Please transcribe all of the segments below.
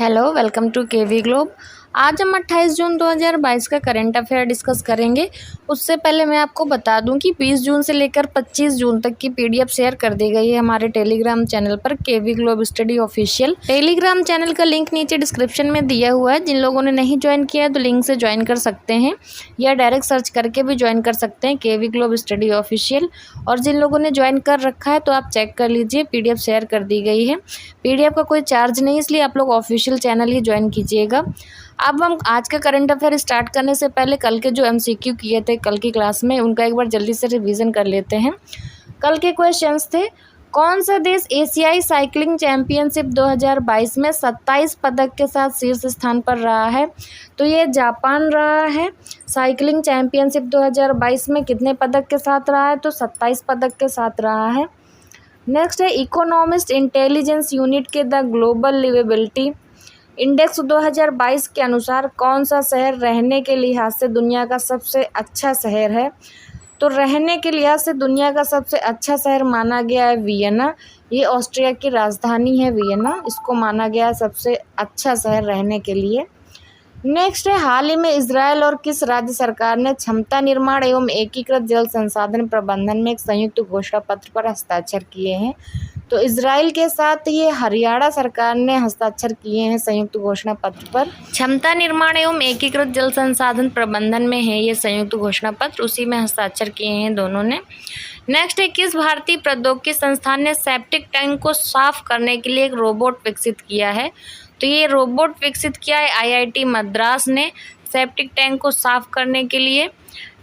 Hello, welcome to KV globe. आज हम 28 जून 2022 का करंट अफेयर डिस्कस करेंगे। उससे पहले मैं आपको बता दूं कि 20 जून से लेकर 25 जून तक की पीडीएफ शेयर कर दी गई है हमारे टेलीग्राम चैनल पर KV globe study official. Telegram channel का लिंक नीचे डिस्क्रिप्शन में दिया हुआ है। जिन लोगों ने नहीं ज्वाइन किया है तो लिंक से ज्वाइन कर सकते हैं या डायरेक्ट सर्च करके भी ज्वाइन कर सकते हैं केवी ग्लोब स्टडी ऑफिशियल। और जिन लोगों ने ज्वाइन कर रखा है तो आप चेक कर लीजिए, पीडीएफ शेयर कर दी गई है। पीडीएफ का कोई चार्ज नहीं, इसलिए आप लोग ऑफिशियल चैनल ही ज्वाइन कीजिएगा। अब हम आज का करंट अफेयर स्टार्ट करने से पहले कल के जो एमसीक्यू किए थे कल की क्लास में, उनका एक बार जल्दी से रिवीजन कर लेते हैं। कल के क्वेश्चंस थे, कौन सा देश एशियाई साइकिलिंग चैंपियनशिप 2022 में 27 पदक के साथ शीर्ष स्थान पर रहा है? तो ये जापान रहा है। साइकिलिंग चैंपियनशिप 2022 में कितने पदक के साथ रहा है? तो 27 पदक के साथ रहा है। नेक्स्ट है, इकोनॉमिस्ट इंटेलिजेंस यूनिट के द ग्लोबल लिवेबिलिटी इंडेक्स 2022 के अनुसार कौन सा शहर रहने के लिहाज से दुनिया का सबसे अच्छा शहर है? तो रहने के लिहाज से दुनिया का सबसे अच्छा शहर माना गया है वियना। ये ऑस्ट्रिया की राजधानी है वियना, इसको माना गया है सबसे अच्छा शहर रहने के लिए। नेक्स्ट है, हाल ही में इजरायल और किस राज्य सरकार ने क्षमता निर्माण एवं एकीकृत जल संसाधन प्रबंधन में एक संयुक्त घोषणा पत्र पर हस्ताक्षर किए हैं? तो इजराइल के साथ ये हरियाणा सरकार ने हस्ताक्षर किए हैं संयुक्त घोषणा पत्र पर। क्षमता निर्माण एवं एकीकृत जल संसाधन प्रबंधन में है ये संयुक्त घोषणा पत्र, उसी में हस्ताक्षर किए हैं दोनों ने। नेक्स्ट है, किस भारतीय प्रौद्योगिकी संस्थान ने सेप्टिक टैंक को साफ करने के लिए एक रोबोट विकसित किया है? तो ये रोबोट विकसित किया है आईआईटी मद्रास ने सेप्टिक टैंक को साफ करने के लिए।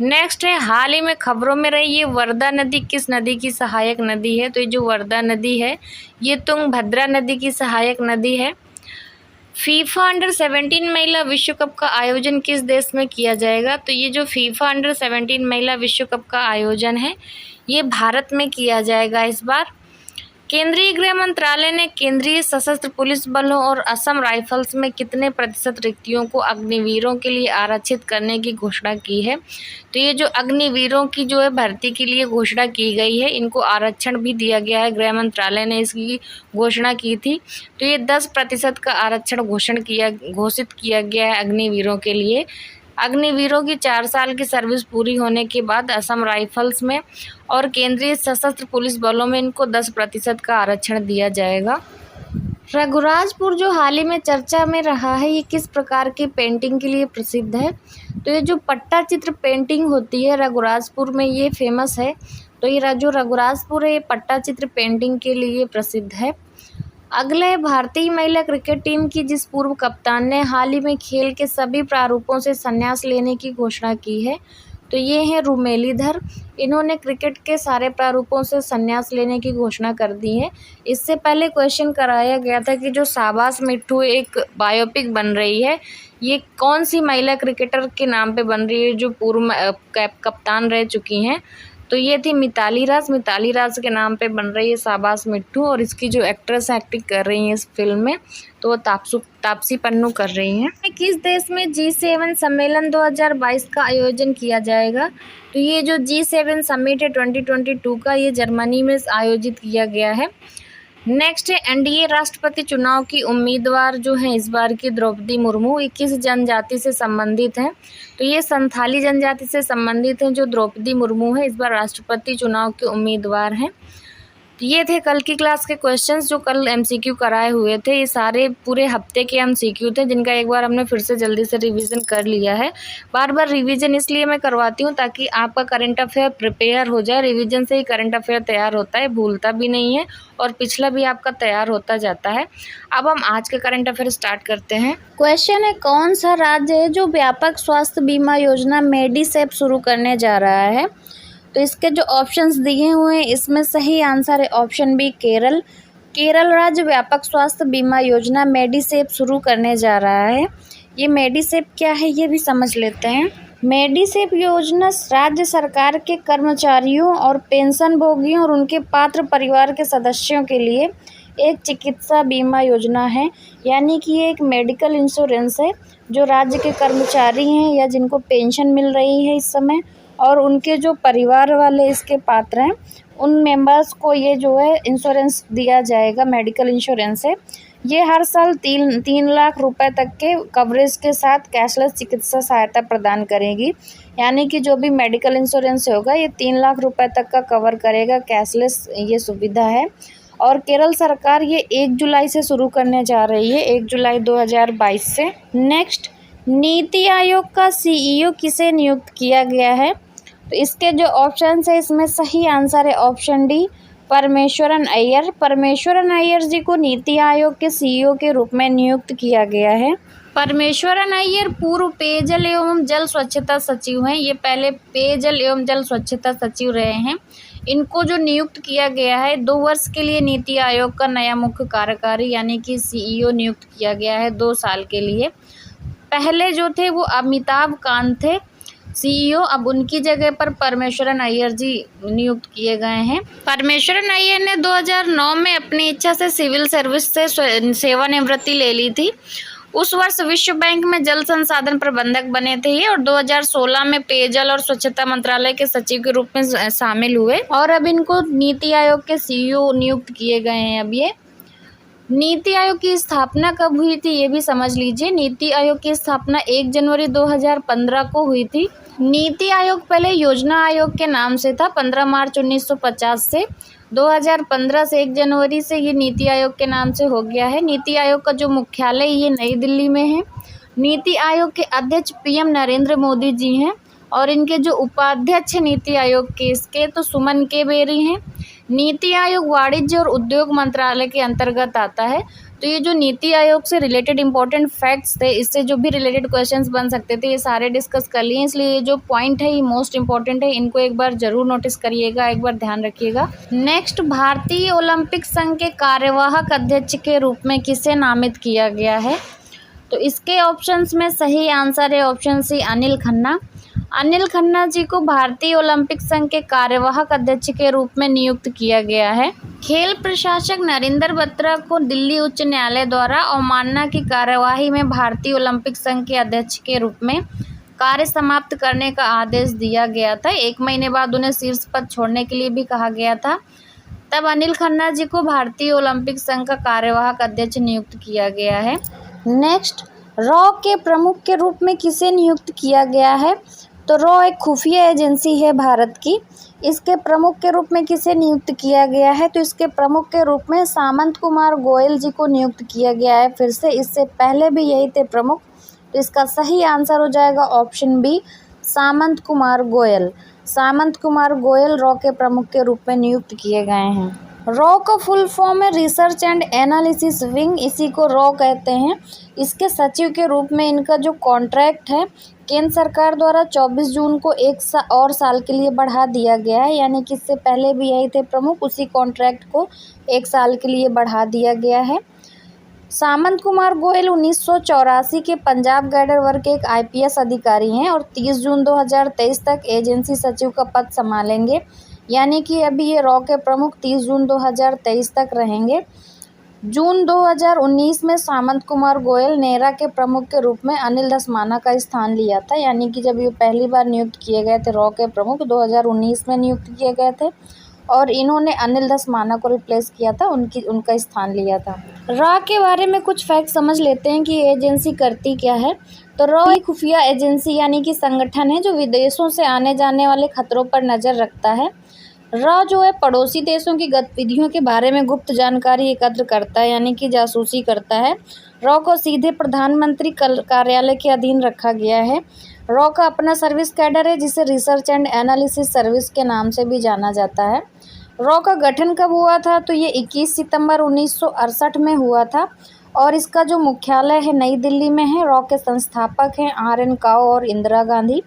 नेक्स्ट है, हाल ही में खबरों में रही ये वर्धा नदी किस नदी की सहायक नदी है? तो ये जो वर्धा नदी है ये तुंगभद्रा नदी की सहायक नदी है। फीफा अंडर 17 महिला विश्व कप का आयोजन किस देश में किया जाएगा? तो ये जो फीफा अंडर 17 महिला विश्व कप का आयोजन है ये भारत में किया जाएगा इस बार। केंद्रीय गृह मंत्रालय ने केंद्रीय सशस्त्र पुलिस बलों और असम राइफल्स में कितने प्रतिशत रिक्तियों को अग्निवीरों के लिए आरक्षित करने की घोषणा की है? तो ये जो अग्निवीरों की जो है भर्ती के लिए घोषणा की गई है, इनको आरक्षण भी दिया गया है। गृह मंत्रालय ने इसकी घोषणा की थी। तो ये 10% का आरक्षण घोषित किया गया है अग्निवीरों के लिए। अग्निवीरों की 4 साल की सर्विस पूरी होने के बाद असम राइफल्स में और केंद्रीय सशस्त्र पुलिस बलों में इनको 10% का आरक्षण दिया जाएगा। रघुराजपुर जो हाल ही में चर्चा में रहा है, ये किस प्रकार की पेंटिंग के लिए प्रसिद्ध है? तो ये जो पट्टाचित्र पेंटिंग होती है रघुराजपुर में, ये फेमस है। तो ये जो रघुराजपुर है ये पट्टाचित्र पेंटिंग के लिए प्रसिद्ध है। अगले, भारतीय महिला क्रिकेट टीम की जिस पूर्व कप्तान ने हाल ही में खेल के सभी प्रारूपों से संन्यास लेने की घोषणा की है, तो ये है रुमेलीधर। इन्होंने क्रिकेट के सारे प्रारूपों से संन्यास लेने की घोषणा कर दी है। इससे पहले क्वेश्चन कराया गया था कि जो शाबाश मिट्ठू एक बायोपिक बन रही है, ये कौन सी महिला क्रिकेटर के नाम पे बन रही है जो पूर्व कप्तान रह चुकी हैं? तो ये थी मिताली राज के नाम पे बन रही है शाबाश मिट्ठू। और इसकी जो एक्ट्रेस एक्टिंग कर रही हैं इस फिल्म में, तो वो तापसी पन्नू कर रही हैं। किस देश में G7 सम्मेलन 2022 का आयोजन किया जाएगा? तो ये जो G7 समिट है 2022 का, ये जर्मनी में आयोजित किया गया है। नेक्स्ट है, एनडीए राष्ट्रपति चुनाव की उम्मीदवार जो हैं इस बार की द्रौपदी मुर्मू, ये किस जनजाति से संबंधित हैं? तो ये संथाली जनजाति से संबंधित हैं जो द्रौपदी मुर्मू है, इस बार राष्ट्रपति चुनाव के उम्मीदवार हैं। तो ये थे कल की क्लास के क्वेश्चंस जो कल एमसीक्यू कराए हुए थे। ये सारे पूरे हफ्ते के एमसीक्यू थे जिनका एक बार हमने फिर से जल्दी से रिवीजन कर लिया है। बार बार रिवीजन इसलिए मैं करवाती हूँ ताकि आपका करंट अफेयर प्रिपेयर हो जाए। रिवीजन से ही करंट अफेयर तैयार होता है, भूलता भी नहीं है और पिछला भी आपका तैयार होता जाता है। अब हम आज के करंट अफेयर स्टार्ट करते हैं। क्वेश्चन है, कौन सा राज्य है जो व्यापक स्वास्थ्य बीमा योजना मेडिसेप शुरू करने जा रहा है? तो इसके जो ऑप्शंस दिए हुए हैं इसमें सही आंसर है ऑप्शन बी केरल। केरल राज्य व्यापक स्वास्थ्य बीमा योजना मेडिसेप शुरू करने जा रहा है। ये मेडिसेप क्या है ये भी समझ लेते हैं। मेडिसेप योजना राज्य सरकार के कर्मचारियों और पेंशन भोगियों और उनके पात्र परिवार के सदस्यों के लिए एक चिकित्सा बीमा योजना है। यानी कि ये एक मेडिकल इंश्योरेंस है जो राज्य के कर्मचारी हैं या जिनको पेंशन मिल रही है इस समय, और उनके जो परिवार वाले इसके पात्र हैं उन मेंबर्स को ये जो है इंश्योरेंस दिया जाएगा, मेडिकल इंश्योरेंस है। ये हर साल 3 लाख रुपए तक के कवरेज के साथ कैशलेस चिकित्सा सहायता प्रदान करेगी। यानी कि जो भी मेडिकल इंश्योरेंस होगा ये 3 लाख रुपए तक का कवर करेगा, कैशलेस ये सुविधा है। और केरल सरकार ये 1 जुलाई से शुरू करने जा रही है, 1 जुलाई 2022 से। नेक्स्ट, नीति आयोग का CEO किसे नियुक्त किया गया है? तो इसके जो ऑप्शन है इसमें सही आंसर है ऑप्शन डी, परमेश्वरन अय्यर। परमेश्वरन अय्यर जी को नीति आयोग के CEO के रूप में नियुक्त किया गया है। परमेश्वरन अय्यर पूर्व पेयजल एवं जल स्वच्छता सचिव हैं। ये पहले पेयजल एवं जल स्वच्छता सचिव रहे हैं। इनको जो नियुक्त किया गया है 2 वर्ष के लिए नीति आयोग का नया मुख्य कार्यकारी यानी कि CEO नियुक्त किया गया है 2 साल के लिए। पहले जो थे वो अमिताभ कांत थे CEO, अब उनकी जगह पर परमेश्वरन अय्यर जी नियुक्त किए गए हैं। परमेश्वरन अय्यर ने 2009 में अपनी इच्छा से सिविल सर्विस से सेवानिवृत्ति ले ली थी। उस वर्ष विश्व बैंक में जल संसाधन प्रबंधक बने थे ये, और 2016 में पेयजल और स्वच्छता मंत्रालय के सचिव के रूप में शामिल हुए, और अब इनको नीति आयोग के CEO नियुक्त किए गए हैं। अब ये नीति आयोग की स्थापना कब हुई थी ये भी समझ लीजिए। नीति आयोग की स्थापना 1 जनवरी 2015 को हुई थी। नीति आयोग पहले योजना आयोग के नाम से था। 15 मार्च 1950 से 2015 से 1 जनवरी से ये नीति आयोग के नाम से हो गया है। नीति आयोग का जो मुख्यालय ये नई दिल्ली में है। नीति आयोग के अध्यक्ष PM नरेंद्र मोदी जी हैं, और इनके जो उपाध्यक्ष हैं नीति आयोग के इसके तो सुमन के बेरी हैं। नीति आयोग वाणिज्य और उद्योग मंत्रालय के अंतर्गत आता है। तो ये जो नीति आयोग से रिलेटेड इंपॉर्टेंट फैक्ट्स थे, इससे जो भी रिलेटेड क्वेश्चंस बन सकते थे ये सारे डिस्कस कर लिए, इसलिए ये जो पॉइंट है ये मोस्ट इंपॉर्टेंट है, इनको एक बार जरूर नोटिस करिएगा, एक बार ध्यान रखिएगा। नेक्स्ट, भारतीय ओलंपिक संघ के कार्यवाहक अध्यक्ष के रूप में किसे नामित किया गया है? तो इसके ऑप्शंस में सही आंसर है ऑप्शन सी, अनिल खन्ना। अनिल खन्ना जी को भारतीय ओलंपिक संघ के कार्यवाहक अध्यक्ष के रूप में नियुक्त किया गया है। खेल प्रशासक नरेंद्र बत्रा को दिल्ली उच्च न्यायालय द्वारा अवमानना की कार्यवाही में भारतीय ओलंपिक संघ के अध्यक्ष के रूप में कार्य समाप्त करने का आदेश दिया गया था। 1 महीने बाद उन्हें शीर्ष पद छोड़ने के लिए भी कहा गया था। तब अनिल खन्ना जी को भारतीय ओलंपिक संघ का कार्यवाहक अध्यक्ष नियुक्त किया गया है। नेक्स्ट, रॉ के प्रमुख के रूप में किसे नियुक्त किया गया है? तो रॉ एक खुफिया एजेंसी है भारत की। इसके प्रमुख के रूप में किसे नियुक्त किया गया है? तो इसके प्रमुख के रूप में सामंत कुमार गोयल जी को नियुक्त किया गया है। फिर से इससे पहले भी यही थे प्रमुख, तो इसका सही आंसर हो जाएगा ऑप्शन बी, सामंत कुमार गोयल। सामंत कुमार गोयल रॉ के प्रमुख के रूप में नियुक्त किए गए हैं। रॉ का फुल फॉर्म है रिसर्च एंड एनालिसिस विंग, इसी को रॉ कहते हैं। इसके सचिव के रूप में इनका जो कॉन्ट्रैक्ट है केंद्र सरकार द्वारा 24 जून को 1 साल के लिए बढ़ा दिया गया है। यानी कि इससे पहले भी यही थे प्रमुख, उसी कॉन्ट्रैक्ट को 1 साल के लिए बढ़ा दिया गया है। सामंत कुमार गोयल 1984 के पंजाब गाइडर वर्ग के एक IPS अधिकारी हैं और 30 जून 2023 तक एजेंसी सचिव का पद संभालेंगे। यानी कि अभी ये रॉ के प्रमुख 30 जून 2023 तक रहेंगे। जून 2019 में सामंत कुमार गोयल नेरा के प्रमुख के रूप में अनिल धस्माना का स्थान लिया था। यानी कि जब ये पहली बार नियुक्त किए गए थे रॉ के प्रमुख 2019 में नियुक्त किए गए थे, और इन्होंने अनिल धस्माना को रिप्लेस किया था, उनका स्थान लिया था। रॉ के बारे में कुछ फैक्ट समझ लेते हैं कि ये एजेंसी करती क्या है। तो रॉ एक खुफिया एजेंसी यानी कि संगठन है जो विदेशों से आने जाने वाले खतरों पर नज़र रखता है। रॉ जो है पड़ोसी देशों की गतिविधियों के बारे में गुप्त जानकारी एकत्र करता है, यानी कि जासूसी करता है। रॉ को सीधे प्रधानमंत्री कार्यालय के अधीन रखा गया है। रॉ का अपना सर्विस कैडर है जिसे रिसर्च एंड एनालिसिस सर्विस के नाम से भी जाना जाता है। रॉ का गठन कब हुआ था? तो ये 21 सितंबर 1968 में हुआ था, और इसका जो मुख्यालय है नई दिल्ली में है। रॉ के संस्थापक हैं RN काओ और इंदिरा गांधी।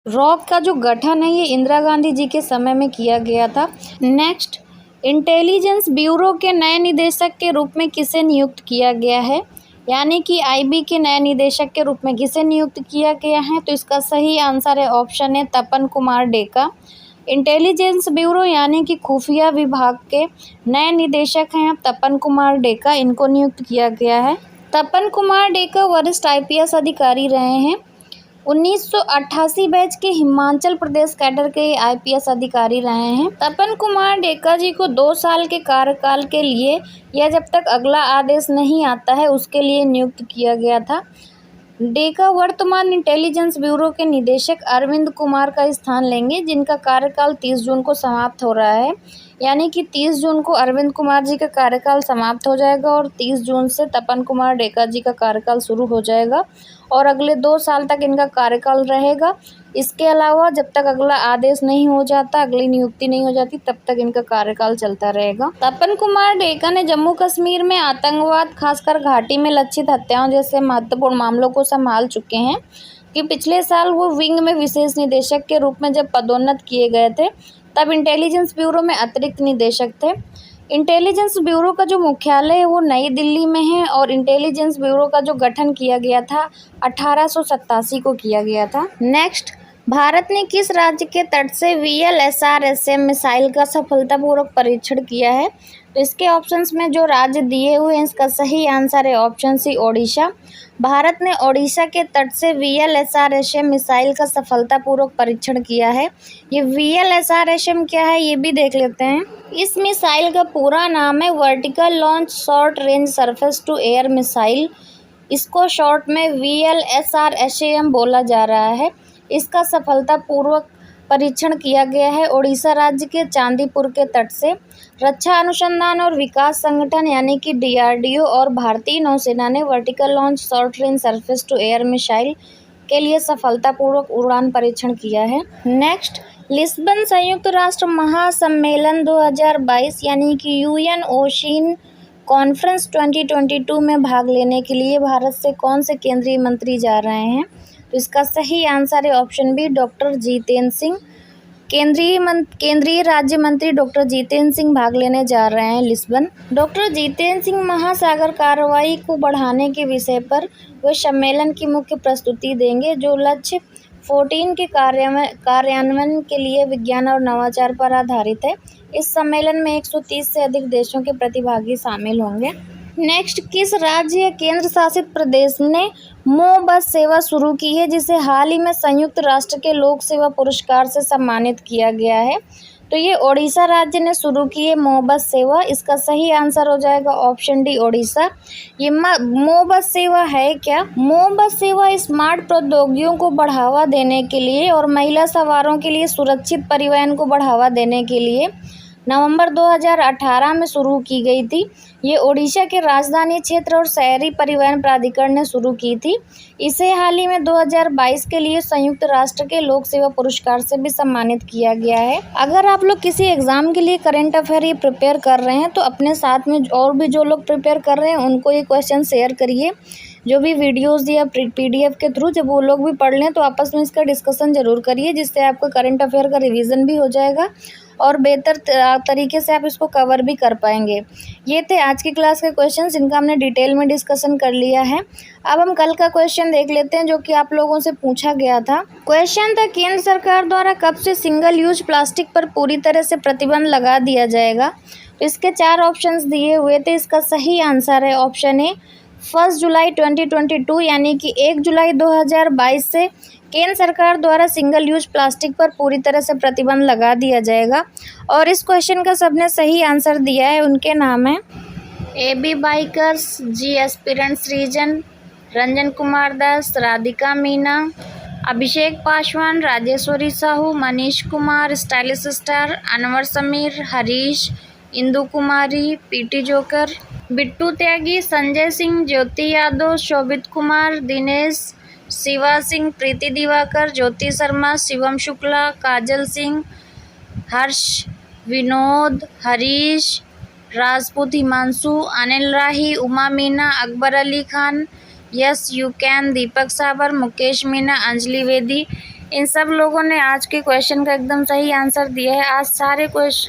रॉ का जो गठन है ये इंदिरा गांधी जी के समय में किया गया था। नेक्स्ट, इंटेलिजेंस ब्यूरो के नए निदेशक के रूप में किसे नियुक्त किया गया है? यानी कि IB के नए निदेशक के रूप में किसे नियुक्त किया गया है? तो इसका सही आंसर है ऑप्शन है तपन कुमार डेका। इंटेलिजेंस ब्यूरो यानी कि खुफिया विभाग के नए निदेशक हैं तपन कुमार डेका, इनको नियुक्त किया गया है। तपन कुमार डेका वरिष्ठ IPS अधिकारी रहे हैं। 1988 बैच के हिमाचल प्रदेश कैडर के IPS अधिकारी रहे हैं। तपन कुमार डेका जी को 2 साल के कार्यकाल के लिए या जब तक अगला आदेश नहीं आता है उसके लिए नियुक्त किया गया था। डेका वर्तमान इंटेलिजेंस ब्यूरो के निदेशक अरविंद कुमार का स्थान लेंगे, जिनका कार्यकाल 30 जून को समाप्त हो रहा है। यानी कि 30 जून को अरविंद कुमार जी का कार्यकाल समाप्त हो जाएगा और 30 जून से तपन कुमार डेका जी का कार्यकाल शुरू हो जाएगा और अगले 2 साल तक इनका कार्यकाल रहेगा। इसके अलावा जब तक अगला आदेश नहीं हो जाता, अगली नियुक्ति नहीं हो जाती, तब तक इनका कार्यकाल चलता रहेगा। तपन कुमार डेका ने जम्मू कश्मीर में आतंकवाद, खासकर घाटी में लक्षित हत्याओं जैसे महत्वपूर्ण मामलों को संभाल चुके हैं कि पिछले साल वो विंग में विशेष निदेशक के रूप में जब पदोन्नत किए गए थे, तब इंटेलिजेंस ब्यूरो में अतिरिक्त निदेशक थे। इंटेलिजेंस ब्यूरो का जो मुख्यालय है वो नई दिल्ली में है और इंटेलिजेंस ब्यूरो का जो गठन किया गया था 1887 को किया गया था। नेक्स्ट, भारत ने किस राज्य के तट से VLSRSM मिसाइल का सफलतापूर्वक परीक्षण किया है? तो इसके ऑप्शंस में जो राज्य दिए हुए हैं, इसका सही आंसर है ऑप्शन सी, ओडिशा। भारत ने ओडिशा के तट से VLSRSM मिसाइल का सफलतापूर्वक परीक्षण किया है। ये VLSRSM क्या है ये भी देख लेते हैं। इस मिसाइल का पूरा नाम है vertical launch short range surface to air missile. इसको शॉर्ट में VLSRSM बोला जा रहा है। इसका सफलतापूर्वक परीक्षण किया गया है ओडिशा राज्य के चांदीपुर के तट से। रक्षा अनुसंधान और विकास संगठन यानी कि DRDO और भारतीय नौसेना ने vertical launch short range surface to air missile के लिए सफलतापूर्वक उड़ान परीक्षण किया है। नेक्स्ट, लिस्बन संयुक्त राष्ट्र महासम्मेलन 2022 यानी कि UN ओशिन कॉन्फ्रेंस 2022 में भाग लेने के लिए भारत से कौन से केंद्रीय मंत्री जा रहे हैं? तो इसका सही आंसर है option B, doctor Jitendra Singh. केंद्रीय राज्य मंत्री डॉक्टर जितेंद्र सिंह भाग लेने जा रहे हैं लिस्बन। डॉक्टर जितेंद्र सिंह महासागर कार्रवाई को बढ़ाने के विषय पर वे सम्मेलन की मुख्य प्रस्तुति देंगे, जो लक्ष्य 14 के कार्यान्वयन के लिए विज्ञान और नवाचार पर आधारित है। इस सम्मेलन में 130 से अधिक देशों के प्रतिभागी शामिल होंगे। नेक्स्ट, किस राज्य या केंद्र शासित प्रदेश ने मो बस सेवा शुरू की है, जिसे हाल ही में संयुक्त राष्ट्र के लोक सेवा पुरस्कार से सम्मानित किया गया है? तो ये ओडिशा राज्य ने शुरू की है मो बस सेवा। इसका सही आंसर हो जाएगा ऑप्शन डी, ओडिशा। ये मो बस सेवा है क्या? मो बस सेवा स्मार्ट प्रौद्योगिकियों को बढ़ावा देने के लिए और महिला सवारों के लिए सुरक्षित परिवहन को बढ़ावा देने के लिए नवंबर 2018 में शुरू की गई थी। ये ओडिशा के राजधानी क्षेत्र और शहरी परिवहन प्राधिकरण ने शुरू की थी। इसे हाल ही में 2022 के लिए संयुक्त राष्ट्र के लोक सेवा पुरस्कार से भी सम्मानित किया गया है। अगर आप लोग किसी एग्जाम के लिए करंट अफेयर ये प्रिपेयर कर रहे हैं तो अपने साथ में और भी जो लोग प्रिपेयर कर रहे हैं उनको ये क्वेश्चन शेयर करिए। जो भी वीडियोस या PDF के थ्रू जब वो लोग भी पढ़ लें तो आपस में इसका डिस्कशन ज़रूर करिए, जिससे आपका करंट अफेयर का रिवीजन भी हो जाएगा और बेहतर तरीके से आप इसको कवर भी कर पाएंगे। ये थे आज की क्लास के क्वेश्चन, जिनका हमने डिटेल में डिस्कशन कर लिया है। अब हम कल का क्वेश्चन देख लेते हैं, जो कि आप लोगों से पूछा गया था। क्वेश्चन था, केंद्र सरकार द्वारा कब से सिंगल यूज प्लास्टिक पर पूरी तरह से प्रतिबंध लगा दिया जाएगा? तो इसके 4 ऑप्शंस दिए हुए थे। इसका सही आंसर है ऑप्शन ए, 1 जुलाई 2022 यानी कि 1 जुलाई 2022 से केंद्र सरकार द्वारा सिंगल यूज प्लास्टिक पर पूरी तरह से प्रतिबंध लगा दिया जाएगा। और इस क्वेश्चन का सबने सही आंसर दिया है, उनके नाम है AB bikers, G aspirants reason, Ranjan Kumar Das, Radhika Meena, Abhishek Paswan, Rajeshwari Sahu, Manish Kumar, stylish star, Anwar Sameer, Harish, Indu Kumari, PT joker, Bittu Tyagi, Sanjay Singh, Jyoti Yadav, Shobhit Kumar, Dinesh, Shiva Singh, Preeti Diwakar, Jyoti Sharma, Shivam Shukla, Kajal Singh, Harsh, Vinod, Harish, Rajput Himanshu, Anil Rahi, Uma Meena, Akbar Ali Khan, yes you can, Deepak Sabar, Mukesh Meena, Anjali वेदी, इन सब लोगों ने आज के क्वेश्चन का एकदम सही आंसर दिया है। आज सारे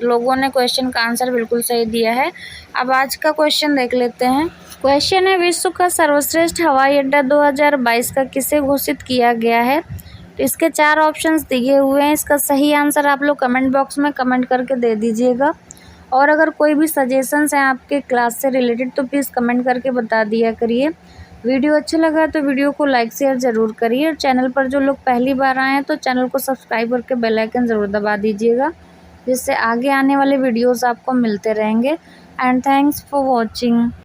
लोगों ने क्वेश्चन का आंसर बिल्कुल सही दिया है। अब आज का क्वेश्चन देख लेते हैं। क्वेश्चन है, विश्व का सर्वश्रेष्ठ हवाई अड्डा 2022 का किसे घोषित किया गया है? तो इसके 4 ऑप्शंस दिए हुए हैं। इसका सही आंसर आप लोग कमेंट बॉक्स में कमेंट करके दे दीजिएगा। और अगर कोई भी सजेशंस हैं आपके क्लास से रिलेटेड तो प्लीज़ कमेंट करके बता दिया करिए। वीडियो अच्छा लगा तो वीडियो को लाइक शेयर ज़रूर करिए और चैनल पर जो लोग पहली बार आए हैं तो चैनल को सब्सक्राइब करके बेल आइकन ज़रूर दबा दीजिएगा, जिससे आगे आने वाले वीडियोस आपको मिलते रहेंगे। And thanks for watching.